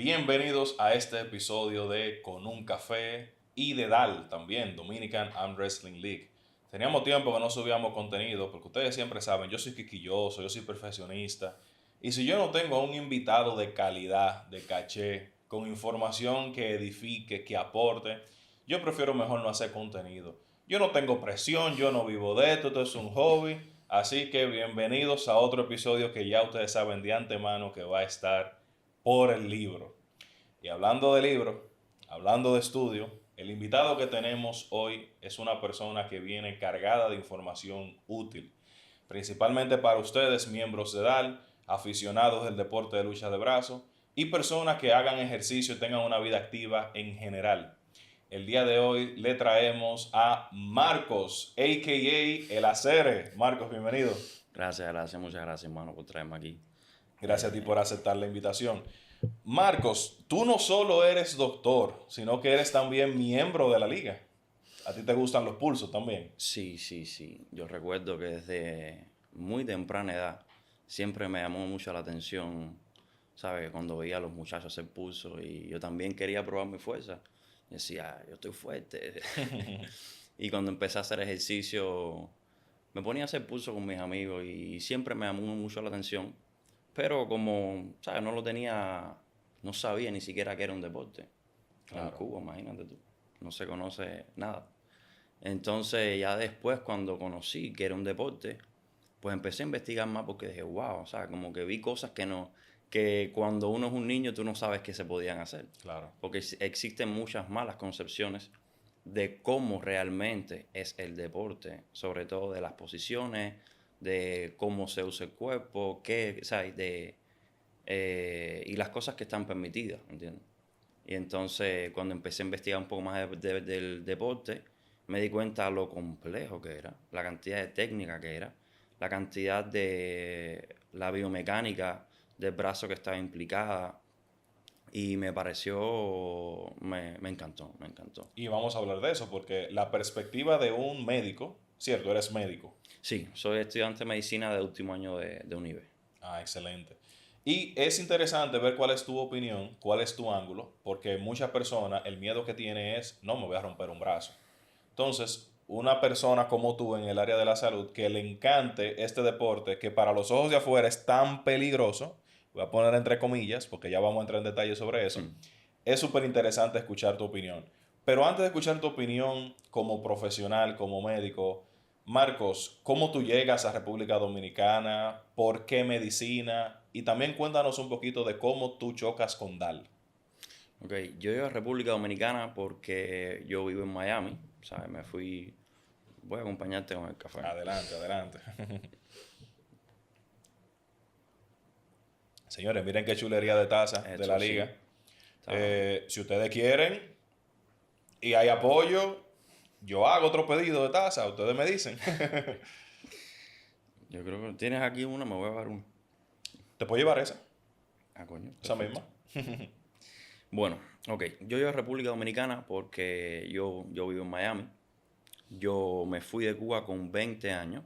Bienvenidos a este episodio de Con un Café y de DAL también, Dominican Arm Wrestling League. Teníamos tiempo que no subíamos contenido porque ustedes siempre saben, yo soy quisquilloso, yo soy perfeccionista. Y si yo no tengo a un invitado de calidad, de caché, con información que edifique, que aporte, yo prefiero mejor no hacer contenido. Yo no tengo presión, yo no vivo de esto es un hobby. Así que bienvenidos a otro episodio que ya ustedes saben de antemano que va a estar por el libro. Y hablando de libro, hablando de estudio, el invitado que tenemos hoy es una persona que viene cargada de información útil, principalmente para ustedes, miembros de DAL, aficionados del deporte de lucha de brazo y personas que hagan ejercicio y tengan una vida activa en general. El día de hoy le traemos a Marcos, a.k.a. El Acere. Marcos, bienvenido. Gracias, muchas gracias, hermano, por traerme aquí. Gracias a ti por aceptar la invitación. Marcos, tú no solo eres doctor, sino que eres también miembro de la liga. A ti te gustan los pulsos también. Sí. Yo recuerdo que desde muy temprana edad siempre me llamó mucho la atención, ¿sabes? Cuando veía a los muchachos hacer pulso y yo también quería probar mi fuerza. Y decía, yo estoy fuerte. Y cuando empecé a hacer ejercicio, me ponía a hacer pulso con mis amigos y siempre me llamó mucho la atención. Pero como, ¿sabes? No sabía ni siquiera que era un deporte. En Claro. Cuba, imagínate tú. No se conoce nada. Entonces ya después cuando conocí que era un deporte, pues empecé a investigar más porque dije, wow, o sea, como que vi cosas que cuando uno es un niño tú no sabes que se podían hacer. Claro. Porque existen muchas malas concepciones de cómo realmente es el deporte, sobre todo de las posiciones, de cómo se usa el cuerpo, o sea, y las cosas que están permitidas, ¿entiendes? Y entonces cuando empecé a investigar un poco más del deporte, me di cuenta lo complejo que era, la cantidad de técnica que era, la cantidad de la biomecánica del brazo que estaba implicada. Y me encantó, me encantó. Y vamos a hablar de eso porque la perspectiva de un médico, cierto, eres médico. Sí, soy estudiante de medicina de último año de UNIBE. Ah, excelente. Y es interesante ver cuál es tu opinión, cuál es tu ángulo, porque muchas personas el miedo que tiene es, no me voy a romper un brazo. Entonces, una persona como tú en el área de la salud que le encante este deporte, que para los ojos de afuera es tan peligroso, voy a poner entre comillas, porque ya vamos a entrar en detalle sobre eso, es súper interesante escuchar tu opinión. Pero antes de escuchar tu opinión como profesional, como médico, Marcos, ¿cómo tú llegas a República Dominicana? ¿Por qué medicina? Y también cuéntanos un poquito de cómo tú chocas con DAL. Ok, yo llego a República Dominicana porque yo vivo en Miami, ¿sabes? Voy a acompañarte con el café. Adelante, adelante. Señores, miren qué chulería de taza de la Eso sí, liga. está, Si ustedes quieren y hay apoyo, yo hago otro pedido de taza, ustedes me dicen. yo creo que tienes aquí una, me voy a dar una. ¿Te puedo llevar esa? Ah, coño, Esa perfecto. misma. Bueno, ok, yo llego a República Dominicana porque yo vivo en Miami. Yo me fui de Cuba con 20 años,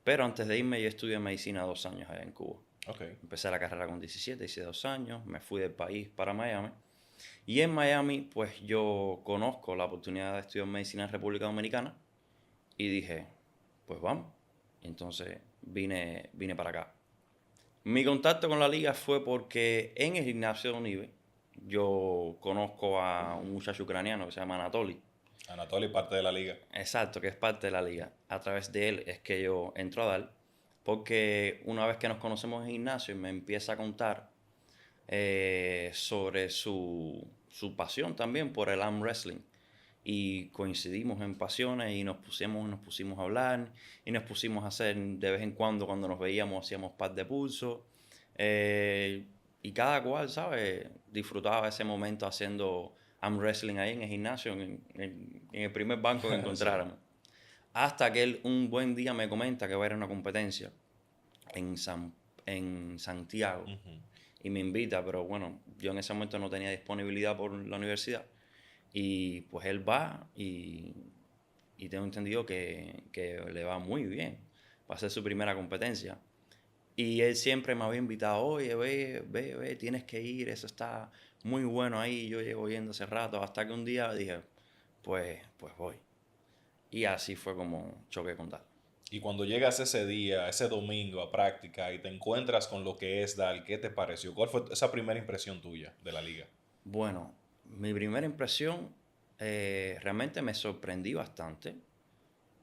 pero antes de irme yo estudié medicina 2 años allá en Cuba. Ok, Empecé la carrera con 17, hice 2 años, me fui del país para Miami. Y en Miami, pues yo conozco la oportunidad de estudiar medicina en República Dominicana y dije, pues vamos. Y entonces vine para acá. Mi contacto con la liga fue porque en el gimnasio de Unive yo conozco a un muchacho ucraniano que se llama Anatoly. Anatoly, parte de la liga. Exacto, que es parte de la liga. A través de él es que yo entro a dar, porque una vez que nos conocemos en gimnasio me empieza a contar sobre su pasión también por el arm wrestling. Y coincidimos en pasiones y nos pusimos a hablar y nos pusimos a hacer de vez en cuando nos veíamos, hacíamos par de pulso. eh, y cada cual, ¿sabes? Disfrutaba ese momento haciendo arm wrestling ahí en el gimnasio, en el primer banco que Sí. encontráramos. Hasta que él un buen día me comenta que va a ir a una competencia en, en Santiago y me invita, pero bueno, yo en ese momento no tenía disponibilidad por la universidad. Y pues él va y tengo entendido que le va muy bien. Va a ser su primera competencia. Y él siempre me había invitado, oye, ve, tienes que ir, eso está muy bueno ahí. Yo llevo yendo hace rato, hasta que un día dije, pues voy. Y así fue como choqué con tal. Y cuando llegas ese día, ese domingo a práctica y te encuentras con lo que es DAL, ¿qué te pareció? ¿Cuál fue esa primera impresión tuya de la liga? Bueno, mi primera impresión realmente me sorprendí bastante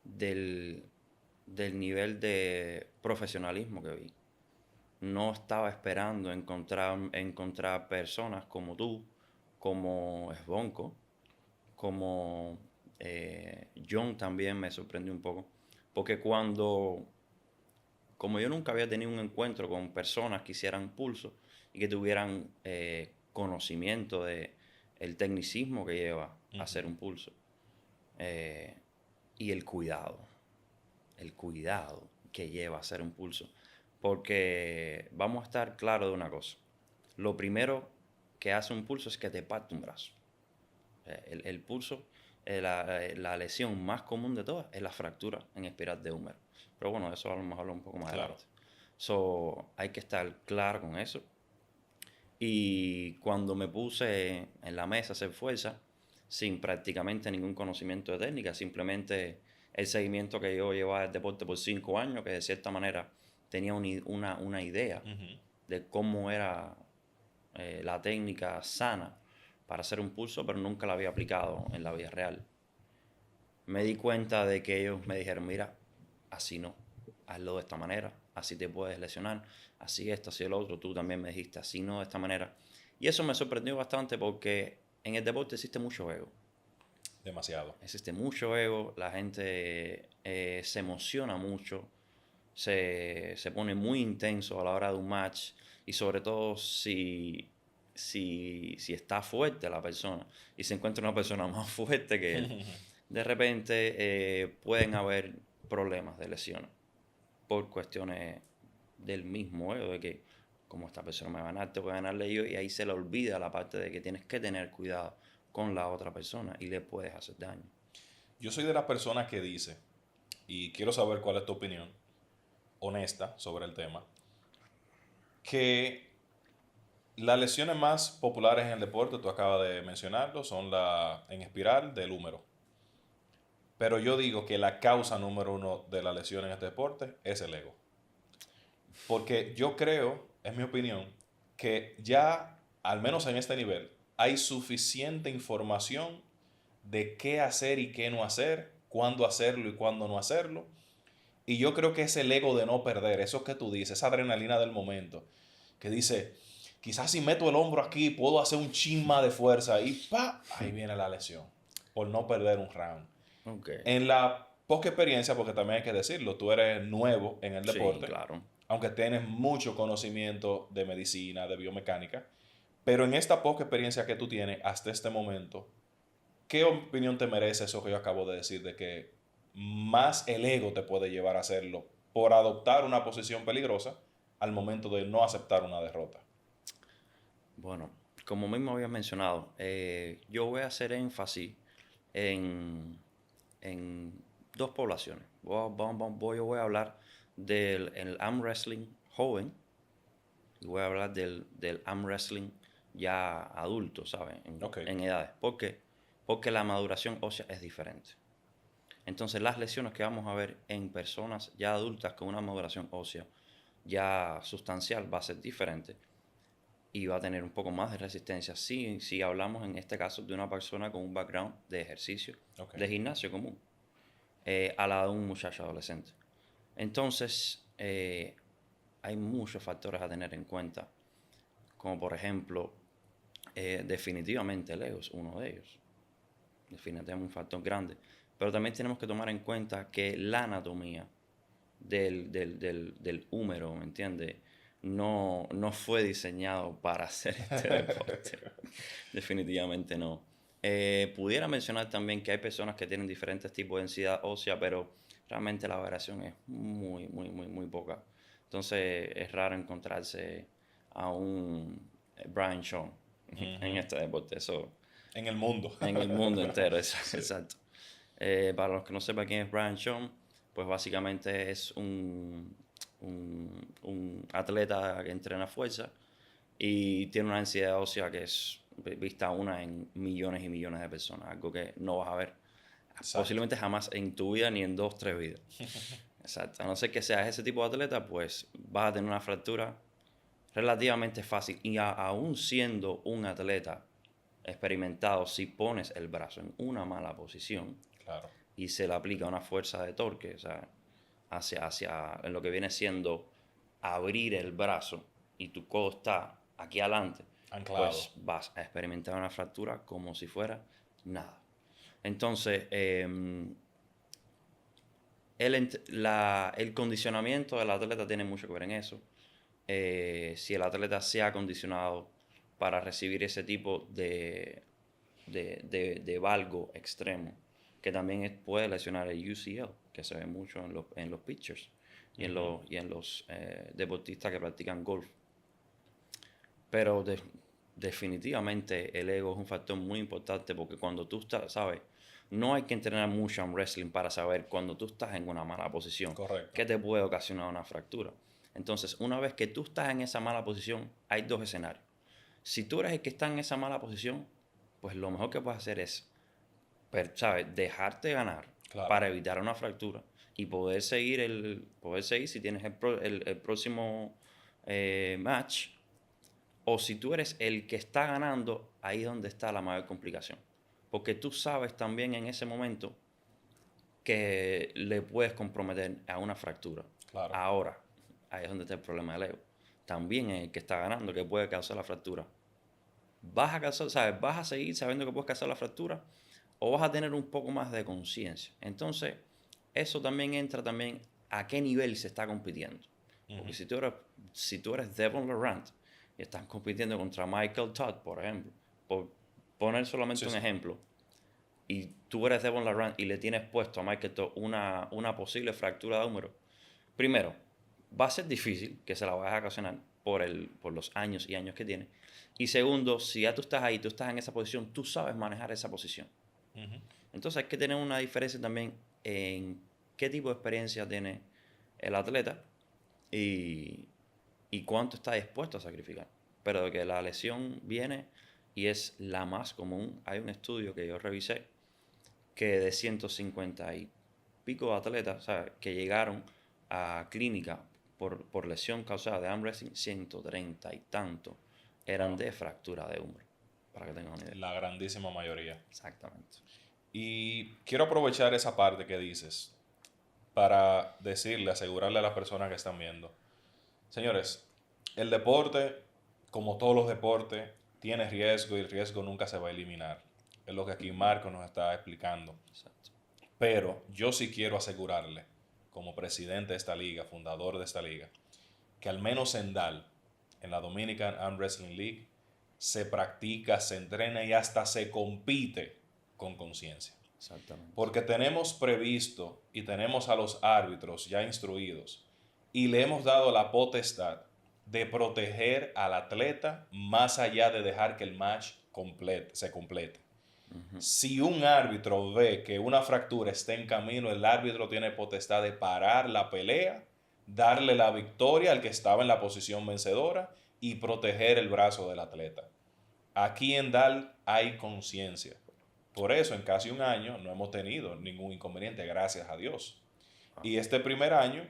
del, del nivel de profesionalismo que vi. No estaba esperando encontrar personas como tú, como Svonko, como John también me sorprendió un poco. Porque como yo nunca había tenido un encuentro con personas que hicieran pulso y que tuvieran conocimiento de el tecnicismo que lleva a hacer un pulso eh, y el cuidado que lleva a hacer un pulso. Porque vamos a estar claros de una cosa. Lo primero que hace un pulso es que te parte un brazo. El pulso, la lesión más común de todas es la fractura en espiral de húmero. Pero bueno, eso a lo mejor un poco más Claro. adelante. So, hay que estar claro con eso. Y cuando me puse en la mesa a hacer fuerza, sin prácticamente ningún conocimiento de técnica, simplemente el seguimiento que yo llevaba del deporte por 5 años, que de cierta manera tenía una idea Ujú. de cómo era la técnica sana para hacer un pulso, pero nunca la había aplicado en la vida real. Me di cuenta de que ellos me dijeron, mira, así no, hazlo de esta manera, así te puedes lesionar, así esto, así el otro, tú también me dijiste, así no, de esta manera. Y eso me sorprendió bastante porque en el deporte existe mucho ego. Demasiado. Existe mucho ego, la gente se emociona mucho, se pone muy intenso a la hora de un match y sobre todo si está fuerte la persona y se encuentra una persona más fuerte que él, de repente pueden haber problemas de lesiones por cuestiones del mismo ego, de que como esta persona me va a ganar, te voy a ganarle yo, y ahí se le olvida la parte de que tienes que tener cuidado con la otra persona y le puedes hacer daño. Yo soy de las personas que dice, y quiero saber cuál es tu opinión honesta sobre el tema, que las lesiones más populares en el deporte, tú acabas de mencionarlo, son la en espiral del húmero. Pero yo digo que la causa número uno de las lesiones en este deporte es el ego. Porque yo creo, es mi opinión, que ya, al menos en este nivel, hay suficiente información de qué hacer y qué no hacer, cuándo hacerlo y cuándo no hacerlo. Y yo creo que es el ego de no perder, eso que tú dices, esa adrenalina del momento, que dice, quizás si meto el hombro aquí puedo hacer un chisma de fuerza y ¡pa! Ahí viene la lesión, por no perder un round. Ok. En la poca experiencia, porque también hay que decirlo, tú eres nuevo en el Sí, deporte, claro. aunque tienes mucho conocimiento de medicina, de biomecánica, pero en esta poca experiencia que tú tienes hasta este momento, ¿qué opinión te merece eso que yo acabo de decir de que más el ego te puede llevar a hacerlo por adoptar una posición peligrosa al momento de no aceptar una derrota? Bueno, como mismo había mencionado, yo voy a hacer énfasis en, en dos poblaciones. Yo voy a hablar del el arm wrestling joven y voy a hablar del arm wrestling ya adulto, ¿sabes? Ok. En edades. ¿Por qué? Porque la maduración ósea es diferente. Entonces, las lesiones que vamos a ver en personas ya adultas con una maduración ósea ya sustancial va a ser diferente y va a tener un poco más de resistencia. Si hablamos en este caso de una persona con un background de ejercicio, Ok. de gimnasio común, a la de un muchacho adolescente. Entonces, hay muchos factores a tener en cuenta, como por ejemplo, definitivamente el ego es uno de ellos, definitivamente un factor grande, pero también tenemos que tomar en cuenta que la anatomía del húmero, ¿me entiendes? No fue diseñado para hacer este deporte. Definitivamente no. Pudiera mencionar también que hay personas que tienen diferentes tipos de densidad ósea, pero realmente la variación es muy poca. Entonces es raro encontrarse a un Brian Shaw en Ujú. este deporte. Eso En el mundo. en el mundo entero, Sí. exacto. Para los que no sepan quién es Brian Shaw, pues básicamente es un atleta que entrena fuerza y tiene una densidad ósea que es vista una en millones y millones de personas, algo que no vas a ver Exacto. posiblemente jamás en tu vida ni en 2, 3 vidas. Exacto. A no ser que seas ese tipo de atleta, pues vas a tener una fractura relativamente fácil. Y aún siendo un atleta experimentado, si pones el brazo en una mala posición Claro. y se le aplica una fuerza de torque, o sea, hacia en lo que viene siendo abrir el brazo y tu codo está aquí adelante, Anclado. pues vas a experimentar una fractura como si fuera nada. Entonces, el condicionamiento del atleta tiene mucho que ver en eso. Si el atleta se ha condicionado para recibir ese tipo de valgo extremo, que también puede lesionar el UCL, que se ve mucho en los pitchers y en los deportistas que practican golf. Pero definitivamente el ego es un factor muy importante porque cuando tú estás, ¿sabes? No hay que entrenar mucho en wrestling para saber cuando tú estás en una mala posición. Correcto. ¿Qué te puede ocasionar una fractura? Entonces, una vez que tú estás en esa mala posición, hay dos escenarios. Si tú eres el que está en esa mala posición, pues lo mejor que puedes hacer es, ¿sabes? Dejarte ganar Claro. para evitar una fractura y poder seguir si tienes el próximo match. O si tú eres el que está ganando, ahí es donde está la mayor complicación. Porque tú sabes también en ese momento que le puedes comprometer a una fractura. Claro. Ahora, ahí es donde está el problema del ego. También es el que está ganando que puede causar la fractura. ¿Vas a seguir sabiendo que puedes causar la fractura? ¿O vas a tener un poco más de conciencia? Entonces, eso también entra también a qué nivel se está compitiendo. Porque si tú eres Devon Larratt y estás compitiendo contra Michael Todd, por ejemplo, por poner solamente un ejemplo, y tú eres Devon Larratt y le tienes puesto a Michael Todd una posible fractura de húmero, primero, va a ser difícil que se la vayas a ocasionar por los años y años que tiene. Y segundo, si ya tú estás ahí, tú estás en esa posición, tú sabes manejar esa posición. Entonces hay que tener una diferencia también en qué tipo de experiencia tiene el atleta y cuánto está dispuesto a sacrificar. Pero de que la lesión viene y es la más común, hay un estudio que yo revisé que de 150 y pico de atletas, o sea, que llegaron a clínica por lesión causada de arm wrestling, 130 y tanto eran de fractura de húmero, para que tengan una idea. La grandísima mayoría. Exactamente. Y quiero aprovechar esa parte que dices para asegurarle a las personas que están viendo. Señores, el deporte, como todos los deportes, tiene riesgo y el riesgo nunca se va a eliminar. Es lo que aquí Marco nos está explicando. Exacto. Pero yo sí quiero asegurarle, como presidente de esta liga, fundador de esta liga, que al menos en DAL, en la Dominican Arm Wrestling League, se practica, se entrena y hasta se compite con conciencia. Exactamente. Porque tenemos previsto y tenemos a los árbitros ya instruidos y le hemos dado la potestad de proteger al atleta más allá de dejar que el match se complete. Si un árbitro ve que una fractura está en camino, el árbitro tiene potestad de parar la pelea, darle la victoria al que estaba en la posición vencedora y proteger el brazo del atleta. Aquí en DAL hay conciencia. Por eso en casi un año no hemos tenido ningún inconveniente, gracias a Dios. Y este primer año,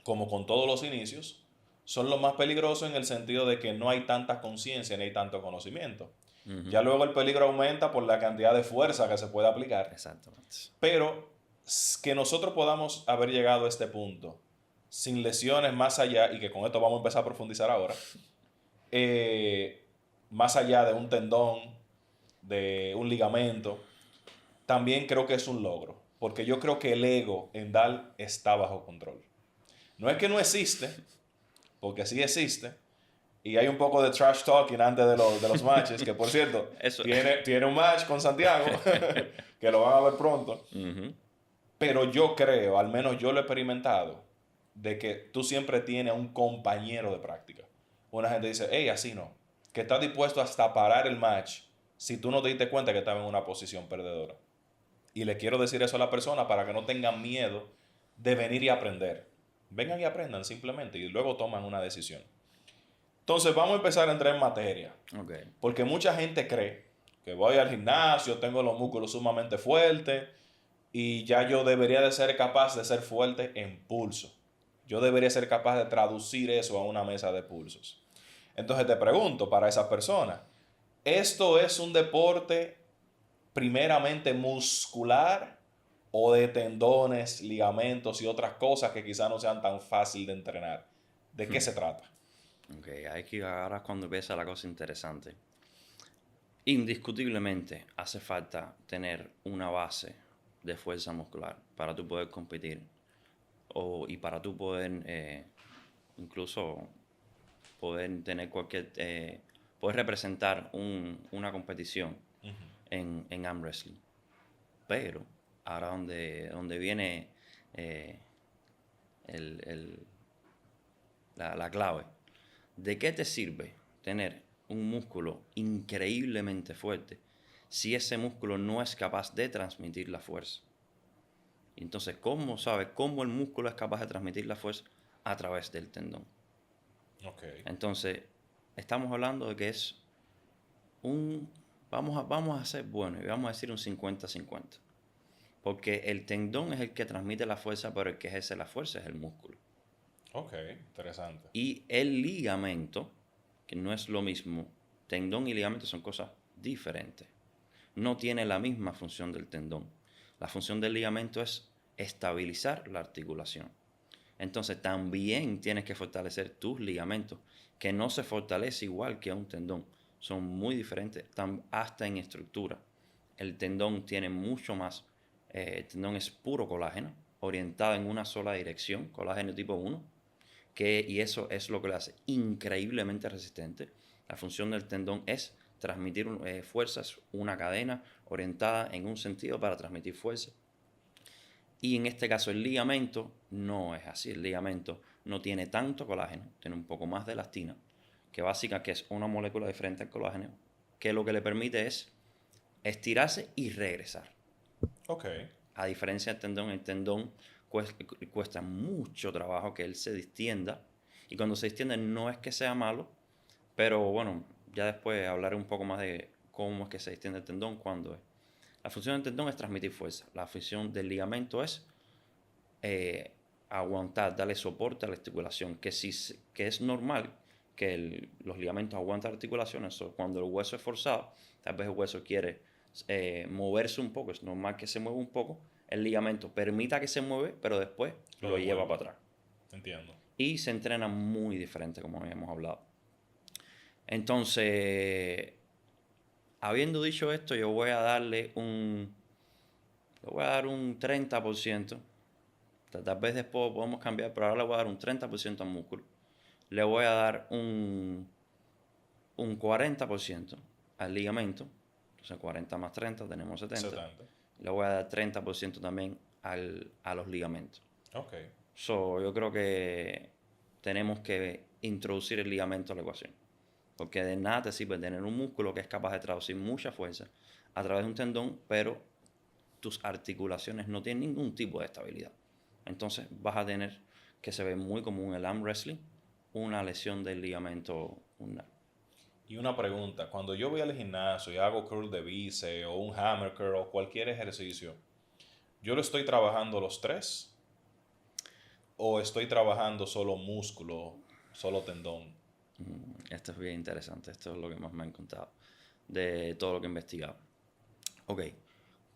como con todos los inicios, son los más peligrosos en el sentido de que no hay tanta conciencia ni hay tanto conocimiento. Ya luego el peligro aumenta por la cantidad de fuerza que se puede aplicar. Exactamente. Pero que nosotros podamos haber llegado a este punto sin lesiones más allá, y que con esto vamos a empezar a profundizar ahora, más allá de un tendón, de un ligamento, también creo que es un logro, porque yo creo que el ego en DAL está bajo control. No es que no existe, porque sí existe, y hay un poco de trash talking antes de los matches, que por cierto, tiene un match con Santiago, que lo van a ver pronto, pero yo creo, al menos yo lo he experimentado, de que tú siempre tienes un compañero de práctica. Una gente dice, hey, así no, que estás dispuesto hasta parar el match si tú no te diste cuenta que estaba en una posición perdedora. Y le quiero decir eso a la persona para que no tengan miedo de venir y aprender. Vengan y aprendan simplemente y luego toman una decisión. Entonces vamos a empezar a entrar en materia. Ok. Porque mucha gente cree que voy al gimnasio, tengo los músculos sumamente fuertes y ya yo debería de ser capaz de ser fuerte en pulso. Yo debería ser capaz de traducir eso a una mesa de pulsos. Entonces te pregunto para esas personas, ¿esto es un deporte primeramente muscular o de tendones, ligamentos y otras cosas que quizás no sean tan fácil de entrenar? ¿De qué se trata? Ok, ahora es cuando empieza la cosa interesante. Indiscutiblemente hace falta tener una base de fuerza muscular para tú poder competir y para tú poder incluso poder tener poder representar una competición en arm wrestling. Pero ahora donde viene eh, la clave. ¿De qué te sirve tener un músculo increíblemente fuerte si ese músculo no es capaz de transmitir la fuerza? Entonces, ¿cómo sabes cómo el músculo es capaz de transmitir la fuerza? A través del tendón. Okay. Entonces, estamos hablando de que es vamos a ser buenos y vamos a decir un 50-50. Porque el tendón es el que transmite la fuerza, pero el que ejerce la fuerza es el músculo. Ok, interesante. Y el ligamento, que no es lo mismo, tendón y ligamento son cosas diferentes. No tiene la misma función del tendón. La función del ligamento es estabilizar la articulación. Entonces también tienes que fortalecer tus ligamentos, que no se fortalece igual que un tendón. Son muy diferentes, hasta en estructura. El tendón tiene mucho más, el tendón es puro colágeno, orientado en una sola dirección, colágeno tipo 1, y eso es lo que lo hace increíblemente resistente. La función del tendón es transmitir fuerzas, una cadena orientada en un sentido para transmitir fuerza. Y en este caso el ligamento no es así. El ligamento no tiene tanto colágeno, tiene un poco más de elastina, que es una molécula diferente al colágeno, que lo que le permite es estirarse y regresar. Ok. A diferencia del tendón, el tendón cuesta mucho trabajo que él se distienda. Y cuando se distiende no es que sea malo, pero bueno, ya después hablaré un poco más de cómo es que se distiende el tendón, cuándo es. La función del tendón es transmitir fuerza. La función del ligamento es aguantar, darle soporte a la articulación, que es normal que los ligamentos aguanten la articulación. Eso, cuando el hueso es forzado, tal vez el hueso quiere moverse un poco, es normal que se mueva un poco, el ligamento permita que se mueve, pero después lo lleva para atrás. Entiendo. Y se entrena muy diferente, como habíamos hablado. Entonces, habiendo dicho esto, yo voy a darle le voy a dar un 30%. Tal vez después podemos cambiar, pero ahora le voy a dar un 30% al músculo. Le voy a dar un 40% al ligamento. Entonces 40 más 30 tenemos 70. Le voy a dar 30% también a los ligamentos. Ok. Yo creo que tenemos que introducir el ligamento a la ecuación. Porque de nada te sirve tener un músculo que es capaz de traducir mucha fuerza a través de un tendón, pero tus articulaciones no tienen ningún tipo de estabilidad. Entonces vas a tener, que se ve muy común en el arm wrestling, una lesión del ligamento ulnar. Y una pregunta, cuando yo voy al gimnasio y hago curl de bíceps o un hammer curl o cualquier ejercicio, ¿yo lo estoy trabajando los tres? ¿O estoy trabajando solo músculo, solo tendón? Esto es bien interesante, esto es lo que más me han contado de todo lo que he investigado. Ok,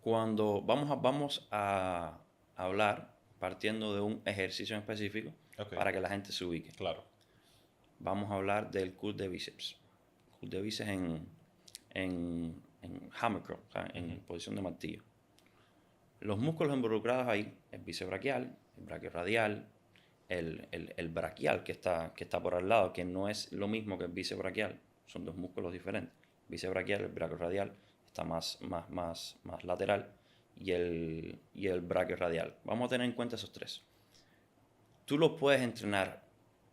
cuando vamos a hablar partiendo de un ejercicio en específico Ok. para que la gente se ubique. Claro. Vamos a hablar del curl de bíceps. Curl de bíceps en hammer curl, o sea, en posición de martillo. Los músculos involucrados ahí, el bíceps braquial, el brachiorradial, el braquial que está por al lado, que no es lo mismo que el bíceps braquial, son dos músculos diferentes. El bíceps braquial, el brachiorradial está más lateral y el brachiorradial. Vamos a tener en cuenta esos tres. Tú los puedes entrenar,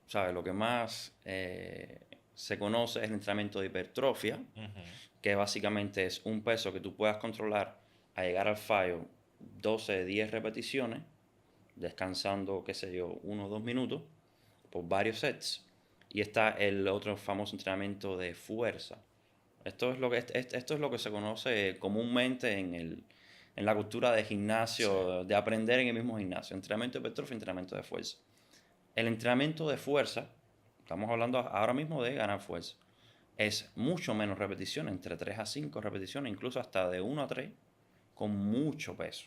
¿sabes? Lo que más se conoce es el entrenamiento de hipertrofia, que básicamente es un peso que tú puedas controlar a llegar al fallo 12, 10 repeticiones, descansando, qué sé yo, 1 o 2 minutos por varios sets. Y está el otro famoso entrenamiento de fuerza. Esto es lo que se conoce comúnmente en la cultura de Sí. gimnasio, de aprender en el mismo gimnasio. Entrenamiento de hipertrofia, entrenamiento de fuerza. El entrenamiento de fuerza, estamos hablando ahora mismo de ganar fuerza, es mucho menos repeticiones, entre 3 a 5 repeticiones, incluso hasta de 1 a 3, con mucho peso.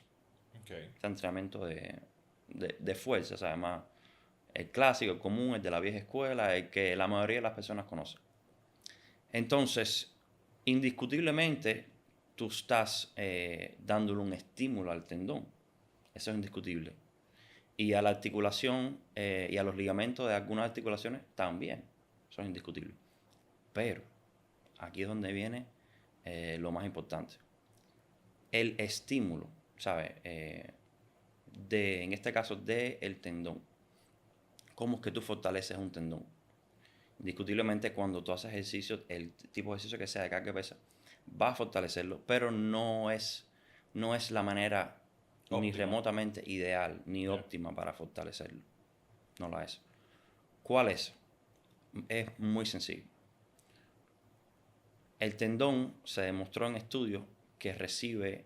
Okay. Este entrenamiento de fuerza, o sea, además el clásico, el común, el de la vieja escuela, el que la mayoría de las personas conocen. Entonces, indiscutiblemente, tú estás dándole un estímulo al tendón. Eso es indiscutible. Y a la articulación y a los ligamentos de algunas articulaciones también. Eso es indiscutible. Pero aquí es donde viene lo más importante. El estímulo, ¿sabes? En este caso, del tendón. ¿Cómo es que tú fortaleces un tendón? Indiscutiblemente, cuando tú haces ejercicio, el tipo de ejercicio que sea de carga pesa, va a fortalecerlo, pero no es la manera ni Óptima. remotamente ideal ni Yeah. óptima para fortalecerlo. No la es. ¿Cuál es? Es muy sencillo. El tendón se demostró en estudios que recibe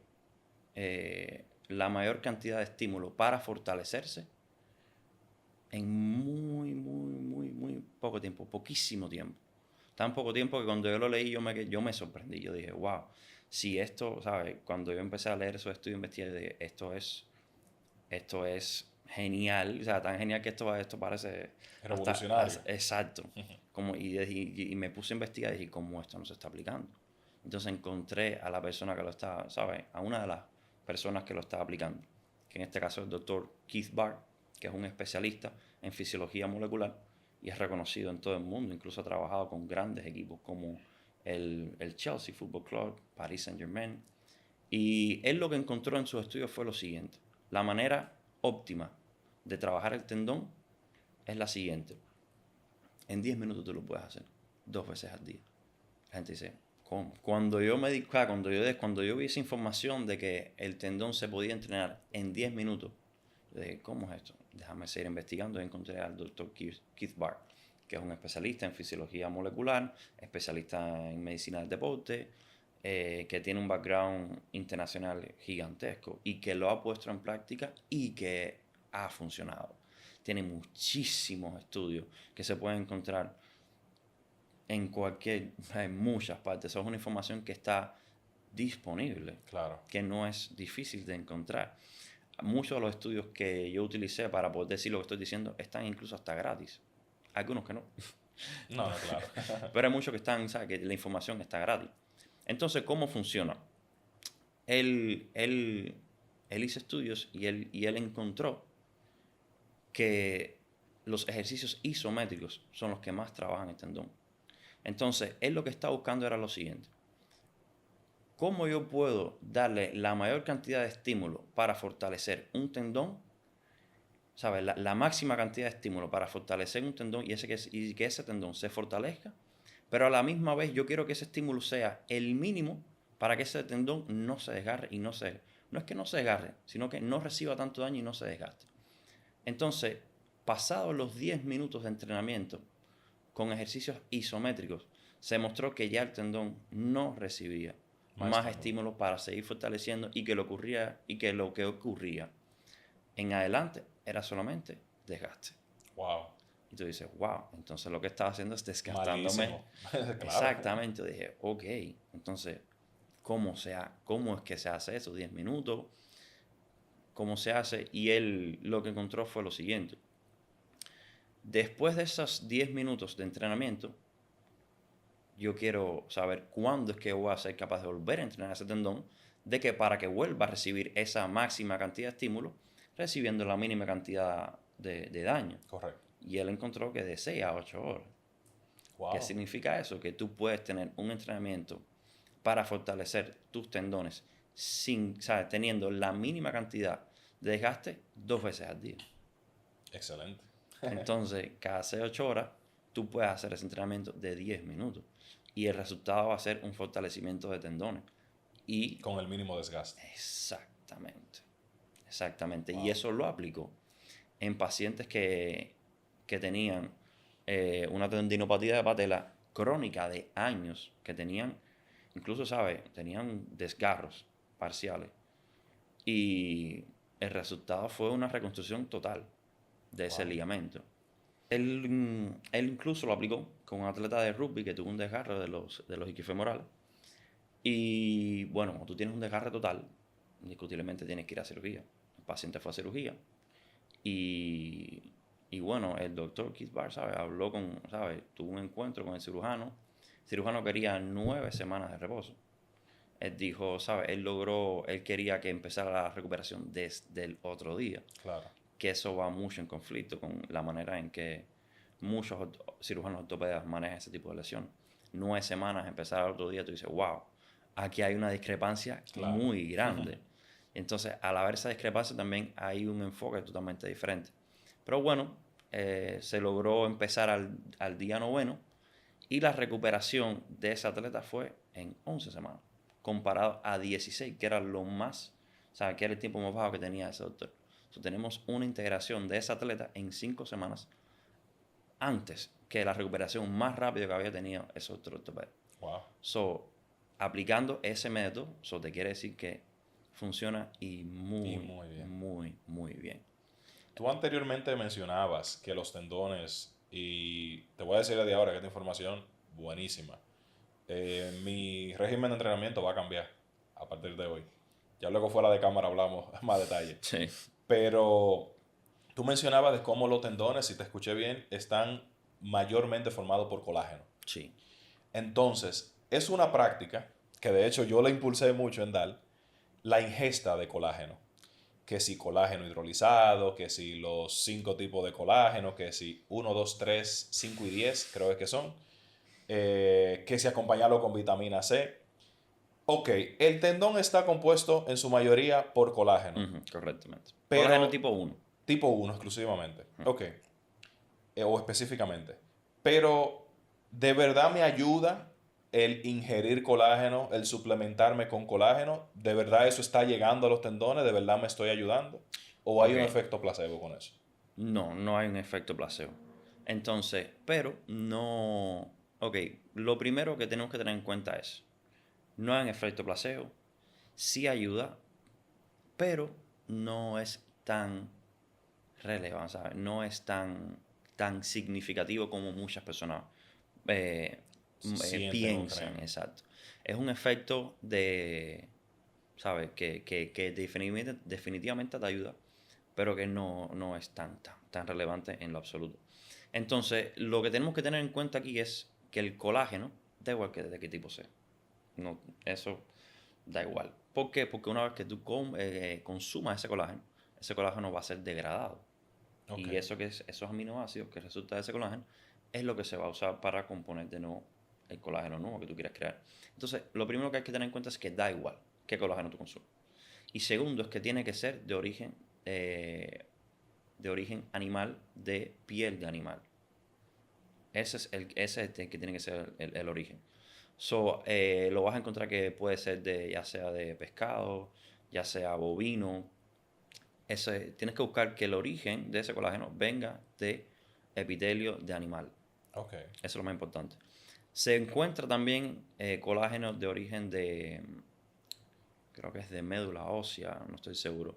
la mayor cantidad de estímulo para fortalecerse en muy poco tiempo, poquísimo tiempo. Tan poco tiempo que cuando yo lo leí yo me sorprendí. Yo dije, wow, si esto, ¿sabes? Cuando yo empecé a leer esos estudios, investigué, dije, esto es genial, o sea, tan genial que esto parece Revolucionario. exacto. Como, y me puse a investigar y dije, ¿cómo esto no se está aplicando? Entonces encontré a la persona que lo está, ¿sabes? A una de las personas que lo está aplicando, que en este caso es el doctor Keith Barr, que es un especialista en fisiología molecular y es reconocido en todo el mundo, incluso ha trabajado con grandes equipos como el Chelsea Football Club, Paris Saint-Germain, y él lo que encontró en sus estudios fue lo siguiente: la manera óptima de trabajar el tendón es la siguiente. En 10 minutos tú lo puedes hacer 2 veces al día. La gente dice, ¿cómo? Cuando yo me di cuando yo vi esa información de que el tendón se podía entrenar en 10 minutos, yo dije, ¿cómo es esto? Déjame seguir investigando y encontré al doctor Keith Barr, que es un especialista en fisiología molecular, especialista en medicina del deporte, que tiene un background internacional gigantesco y que lo ha puesto en práctica y que ha funcionado. Tiene muchísimos estudios que se pueden encontrar en muchas partes. Eso es una información que está disponible, Claro. que no es difícil de encontrar. Muchos de los estudios que yo utilicé para poder decir lo que estoy diciendo están incluso hasta gratis. Algunos que no. No, no, claro. Pero hay muchos que están, ¿sabes? Que la información está gratis. Entonces, ¿cómo funciona? Él hizo estudios y él encontró que los ejercicios isométricos son los que más trabajan el tendón. Entonces, él lo que está buscando era lo siguiente: ¿cómo yo puedo darle la mayor cantidad de estímulo para fortalecer un tendón? ¿Sabes? La máxima cantidad de estímulo para fortalecer un tendón y que ese tendón se fortalezca, pero a la misma vez yo quiero que ese estímulo sea el mínimo para que ese tendón no se desgarre y no es que no se desgarre, sino que no reciba tanto daño y no se desgaste. Entonces, pasados los 10 minutos de entrenamiento con ejercicios isométricos, se mostró que ya el tendón no recibía más estímulos para seguir fortaleciendo y que lo que ocurría en adelante era solamente desgaste. Wow. Y tú dices, wow, entonces lo que estaba haciendo es desgastándome. Malísimo. Claro. Exactamente. Yo dije, ok, entonces, ¿cómo es que se hace eso? 10 minutos, ¿cómo se hace? Y él lo que encontró fue lo siguiente: después de esos 10 minutos de entrenamiento, yo quiero saber cuándo es que voy a ser capaz de volver a entrenar ese tendón, de que para que vuelva a recibir esa máxima cantidad de estímulo, recibiendo la mínima cantidad de daño. Correcto. Y él encontró que de 6 a 8 horas. Wow. ¿Qué significa eso? Que tú puedes tener un entrenamiento para fortalecer tus tendones ¿sabes? Teniendo la mínima cantidad de desgaste 2 veces al día. Excelente. Entonces, cada 6 a 8 horas, tú puedes hacer ese entrenamiento de 10 minutos. Y el resultado va a ser un fortalecimiento de tendones. Y Con el mínimo desgaste. exactamente. Exactamente. Wow. Y eso lo aplicó. en pacientes que tenían una tendinopatía de patela crónica de años, que tenían, incluso, ¿sabes? Tenían desgarros parciales. Y el resultado fue una reconstrucción total de ese Wow. ligamento. Él incluso lo aplicó con un atleta de rugby que tuvo un desgarre de los isquiofemorales. Y bueno, cuando tú tienes un desgarre total, indiscutiblemente tienes que ir a cirugía. El paciente fue a cirugía. Y, y bueno, el doctor Keith Barr, ¿sabes? Habló con, ¿sabes? Tuvo un encuentro con el cirujano. El cirujano quería 9 semanas de reposo. Él dijo, ¿sabes? Él quería que empezara la recuperación desde el otro día. Claro. Que eso va mucho en conflicto con la manera en que muchos cirujanos ortopedas manejan ese tipo de lesión. 9 semanas, empezar al otro día, tú dices, wow, aquí hay una discrepancia Claro. muy grande. Entonces, al haber esa discrepancia también hay un enfoque totalmente diferente. Pero bueno, se logró empezar al día noveno y la recuperación de ese atleta fue en 11 semanas, comparado a 16, que era lo más, o sea, que era el tiempo más bajo que tenía ese doctor. Entonces, tenemos una integración de ese atleta en 5 semanas antes que la recuperación más rápida que había tenido ese doctor ortopeda. Wow. So, aplicando ese método, so te quiere decir que funciona y muy, muy bien. muy, muy bien. Tú anteriormente mencionabas que los tendones, y te voy a decir de ahora que esta información buenísima. Mi régimen de entrenamiento va a cambiar a partir de hoy. Ya luego fuera de cámara hablamos más detalle. Sí. Pero tú mencionabas de cómo los tendones, si te escuché bien, están mayormente formados por colágeno. Sí. Entonces, es una práctica que de hecho yo la impulsé mucho en DAL, la ingesta de colágeno. Que si colágeno hidrolizado, que si los 5 tipos de colágeno, que si 1, 2, 3, 5 y 10, creo que son. Que si acompañarlo con vitamina C. Ok, el tendón está compuesto en su mayoría por colágeno, Correctamente. pero Colágeno tipo 1. tipo 1 exclusivamente. Ok, o específicamente. Pero, ¿de verdad me ayuda el ingerir colágeno, el suplementarme con colágeno? ¿De verdad eso está llegando a los tendones? ¿De verdad me estoy ayudando? ¿O hay un Ok. efecto placebo con eso? No, no hay un efecto placebo. Entonces, pero no... Ok, lo primero que tenemos que tener en cuenta es, no hay un efecto placebo, sí ayuda, pero no es tan relevante, ¿sabes? No es tan significativo como muchas personas eh, Sienten o piensan, creen. exacto. Es un efecto de, ¿sabes? Que definitivamente te ayuda, pero que no es tan relevante en lo absoluto. Entonces, lo que tenemos que tener en cuenta aquí es que el colágeno, da igual que de qué tipo sea, no, eso da igual. ¿Por qué? Porque una vez que tú consumas ese colágeno va a ser degradado. Ok. Y esos aminoácidos que resulta de ese colágeno es lo que se va a usar para componer de nuevo el colágeno nuevo que tú quieras crear. Entonces, lo primero que hay que tener en cuenta es que da igual qué colágeno tú consumes. Y segundo es que tiene que ser de origen animal, de piel de animal. Ese es el que tiene que ser el origen. Lo vas a encontrar que puede ser ya sea de pescado, ya sea bovino. Tienes que buscar que el origen de ese colágeno venga de epitelio de animal. Ok. Eso es lo más importante. Se encuentra también colágeno de origen creo que es de médula ósea, no estoy seguro.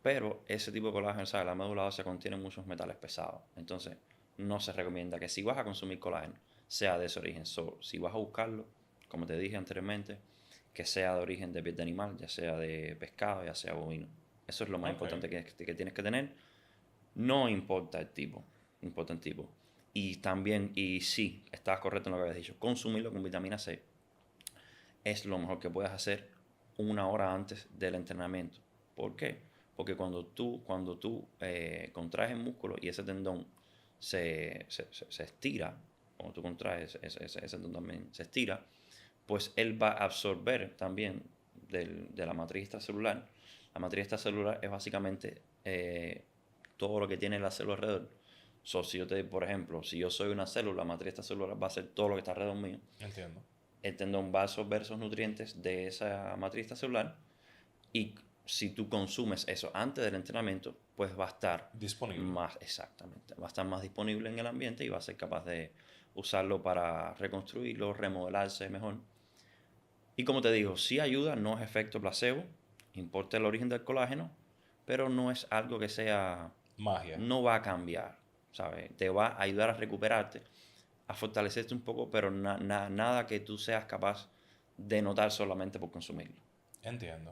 Pero ese tipo de colágeno, ¿sabes? La médula ósea contiene muchos metales pesados. Entonces, no se recomienda que si vas a consumir colágeno, sea de ese origen. Si vas a buscarlo, como te dije anteriormente, que sea de origen de piel de animal, ya sea de pescado, ya sea bovino. Eso es lo más Ok. importante que tienes que tener. No importa el tipo, importa el tipo. Y también, y sí, estás correcto en lo que habías dicho, consumirlo con vitamina C es lo mejor que puedes hacer 1 hora antes del entrenamiento. ¿Por qué? Porque cuando tú contraes el músculo y ese tendón se estira, cuando tú contraes ese tendón también se estira, pues él va a absorber también de la matriz extracelular. La matriz extracelular es básicamente todo lo que tiene la célula alrededor. Por ejemplo, si yo soy una célula, la matriz extracelular va a ser todo lo que está alrededor mío. Entiendo. El tendón va a absorber esos nutrientes de esa matriz extracelular y si tú consumes eso antes del entrenamiento, pues va a estar Disponible. más, exactamente, va a estar más disponible en el ambiente y va a ser capaz de usarlo para reconstruirlo, remodelarse mejor. Y como te digo, sí ayuda, no es efecto placebo, importa el origen del colágeno, pero no es algo que sea, Magia. no va a cambiar, ¿sabes? Te va a ayudar a recuperarte, a fortalecerte un poco, pero nada que tú seas capaz de notar solamente por consumirlo. Entiendo.